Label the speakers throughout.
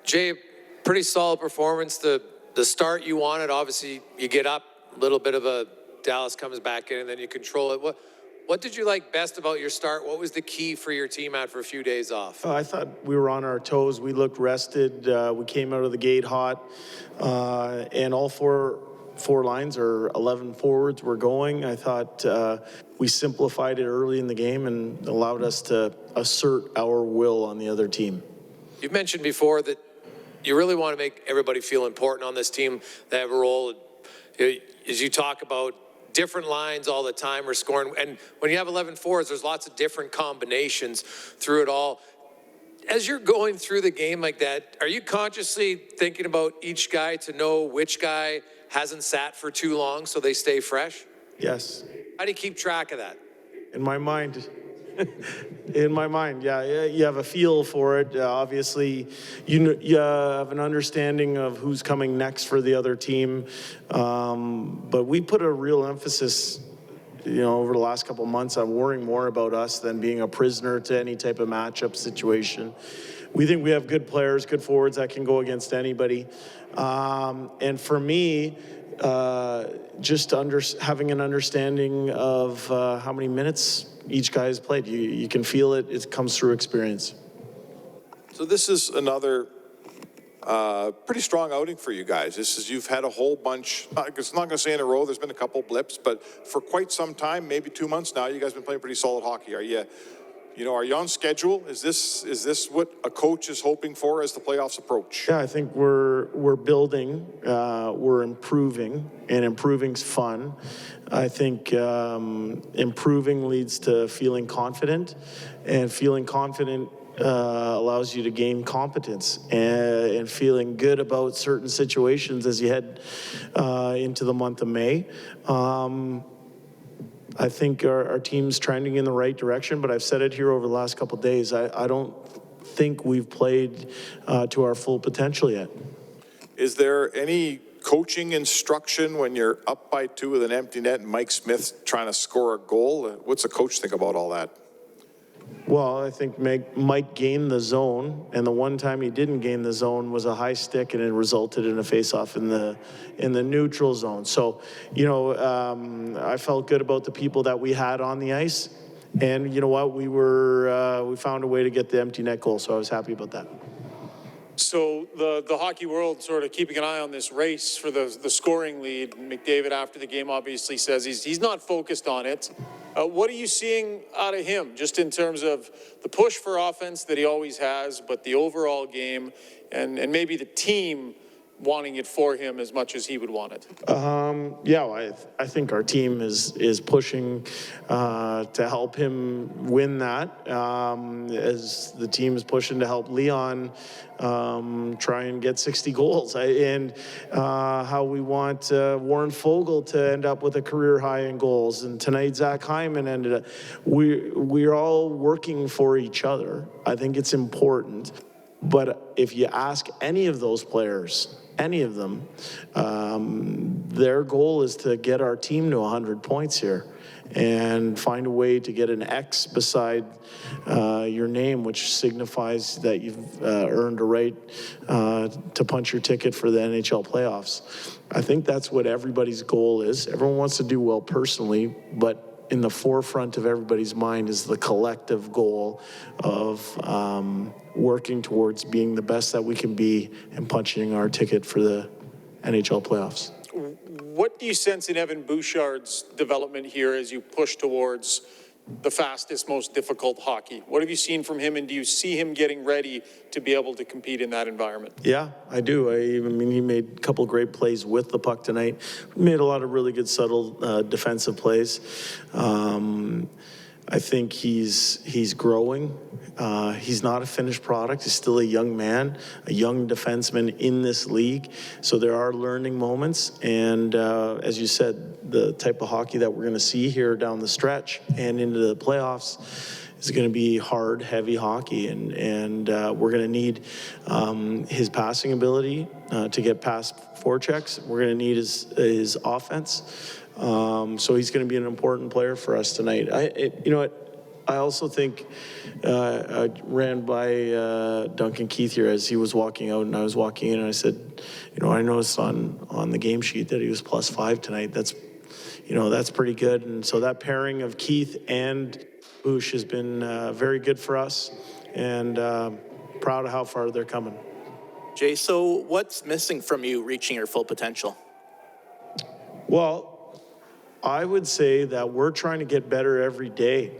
Speaker 1: Jay, pretty solid performance. The start you wanted, obviously you get up, a little bit of a Dallas comes back in and then you control it. What did you like best about your start? What was the key for your team after a few days off?
Speaker 2: I thought we were on our toes. We looked rested. We came out of the gate hot. And all four lines, or 11 forwards, were going. I thought we simplified it early in the game and allowed us to assert our will on the other team.
Speaker 1: You've mentioned before that you really want to make everybody feel important on this team. They have a role. As you talk about different lines all the time are scoring. And when you have 11 forwards, there's lots of different combinations through it all. As you're going through the game like that, are you consciously thinking about each guy to know which guy hasn't sat for too long so they stay fresh?
Speaker 2: Yes.
Speaker 1: How do you keep track of that?
Speaker 2: In my mind. In my mind, yeah, you have a feel for it. Obviously, you have an understanding of who's coming next for the other team. But we put a real emphasis, over the last couple of months on worrying more about us than being a prisoner to any type of matchup situation. We think we have good players, good forwards that can go against anybody. And for me, just having an understanding of how many minutes each guy has played. You can feel it. It comes through experience.
Speaker 3: So this is another pretty strong outing for you guys. You've had a whole bunch, I'm not going to say in a row, there's been a couple blips, but for quite some time, maybe 2 months now, you guys have been playing pretty solid hockey. Are you on schedule? Is this what a coach is hoping for as the playoffs approach?
Speaker 2: Yeah, I think we're building, we're improving, and improving's fun. I think improving leads to feeling confident, and feeling confident allows you to gain competence, and feeling good about certain situations as you head into the month of May. I think our team's trending in the right direction, but I've said it here over the last couple of days. I don't think we've played to our full potential yet.
Speaker 3: Is there any coaching instruction when you're up by 2 with an empty net and Mike Smith's trying to score a goal? What's the coach think about all that?
Speaker 2: Well, I think Mike gained the zone, and the one time he didn't gain the zone was a high stick, and it resulted in a face-off in the neutral zone. So, I felt good about the people that we had on the ice, and you know what, we found a way to get the empty net goal, so I was happy about that.
Speaker 4: So the hockey world sort of keeping an eye on this race for the scoring lead. McDavid after the game obviously says he's not focused on it. What are you seeing out of him, just in terms of the push for offense that he always has, but the overall game and maybe the team wanting it for him as much as he would want it?
Speaker 2: I think our team is pushing to help him win that, as the team is pushing to help Leon try and get 60 goals, and how we want Warren Fogle to end up with a career high in goals, and tonight Zach Hyman ended up. We're all working for each other. I think it's important. But if you ask any of those players, any of them, their goal is to get our team to 100 points here and find a way to get an X beside your name, which signifies that you've earned a right to punch your ticket for the NHL playoffs. I think that's what everybody's goal is. Everyone wants to do well personally, but in the forefront of everybody's mind is the collective goal of working towards being the best that we can be and punching our ticket for the NHL playoffs.
Speaker 4: What do you sense in Evan Bouchard's development here as you push towards the fastest, most difficult hockey? What have you seen from him, and do you see him getting ready to be able to compete in that environment? Yeah,
Speaker 2: I do. I mean, he made a couple great plays with the puck tonight. He made a lot of really good, subtle defensive plays. I think he's growing. He's not a finished product. He's still a young man, a young defenseman in this league. So there are learning moments. And as you said, the type of hockey that we're going to see here down the stretch and into the playoffs is going to be hard, heavy hockey. And we're going to need his passing ability to get past forechecks. We're going to need his offense. So he's going to be an important player for us tonight. I also think I ran by Duncan Keith here as he was walking out, and I was walking in, and I said, I noticed on the game sheet that he was +5 tonight. That's pretty good. And so that pairing of Keith and Bouch has been very good for us, and proud of how far they're coming.
Speaker 5: Jay, so what's missing from you reaching your full potential?
Speaker 2: Well, I would say that we're trying to get better every day,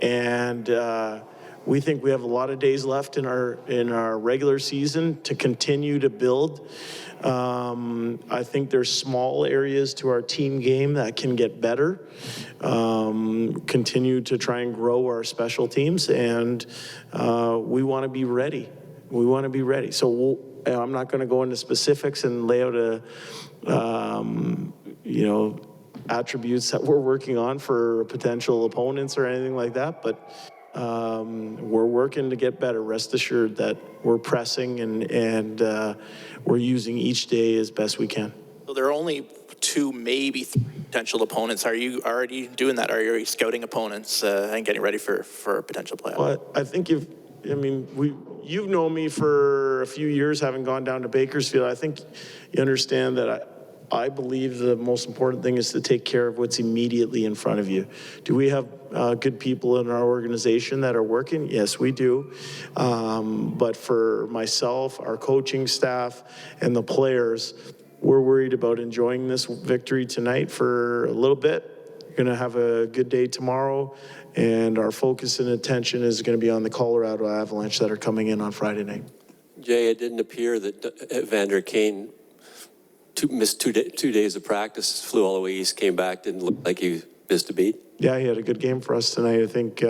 Speaker 2: and we think we have a lot of days left in our regular season to continue to build. I think there's small areas to our team game that can get better. Continue to try and grow our special teams, and we want to be ready. We want to be ready. So I'm not going to go into specifics and lay out attributes that we're working on for potential opponents or anything like that, but we're working to get better. Rest assured that we're pressing and we're using each day as best we can.
Speaker 5: So there are only 2, maybe 3 potential opponents. Are you already doing that? Are you already scouting opponents and getting ready for a potential playoff?
Speaker 2: Well, I think you've known me for a few years, having gone down to Bakersfield. I think you understand that I believe the most important thing is to take care of what's immediately in front of you. Do we have good people in our organization that are working? Yes, we do. But for myself, our coaching staff, and the players, we're worried about enjoying this victory tonight for a little bit. We're going to have a good day tomorrow, and our focus and attention is going to be on the Colorado Avalanche that are coming in on Friday night.
Speaker 6: Jay, it didn't appear that Evander Kane missed two days of practice, flew all the way east, came back, didn't look like he missed a beat.
Speaker 2: Yeah, he had a good game for us tonight. I think,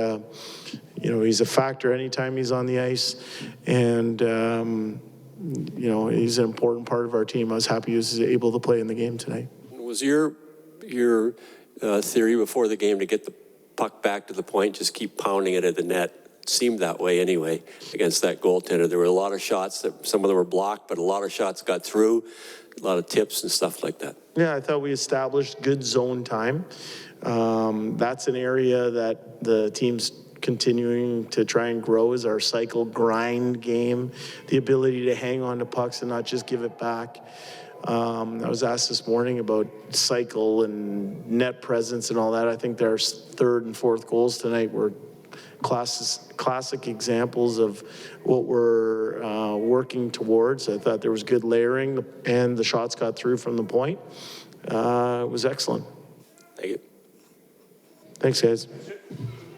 Speaker 2: he's a factor anytime he's on the ice, and, he's an important part of our team. I was happy he was able to play in the game tonight.
Speaker 6: Was your theory before the game to get the puck back to the point, just keep pounding it at the net? It seemed that way anyway against that goaltender. There were a lot of shots that some of them were blocked, but a lot of shots got through, a lot of tips and stuff like that.
Speaker 2: Yeah, I thought we established good zone time. That's an area that the team's continuing to try and grow, is our cycle grind game, the ability to hang on to pucks and not just give it back. I was asked this morning about cycle and net presence and all that. I think their 3rd and 4th goals tonight were classic examples of what we're working towards. I thought there was good layering, and the shots got through from the point. It was excellent.
Speaker 6: Thank you.
Speaker 2: Thanks, guys.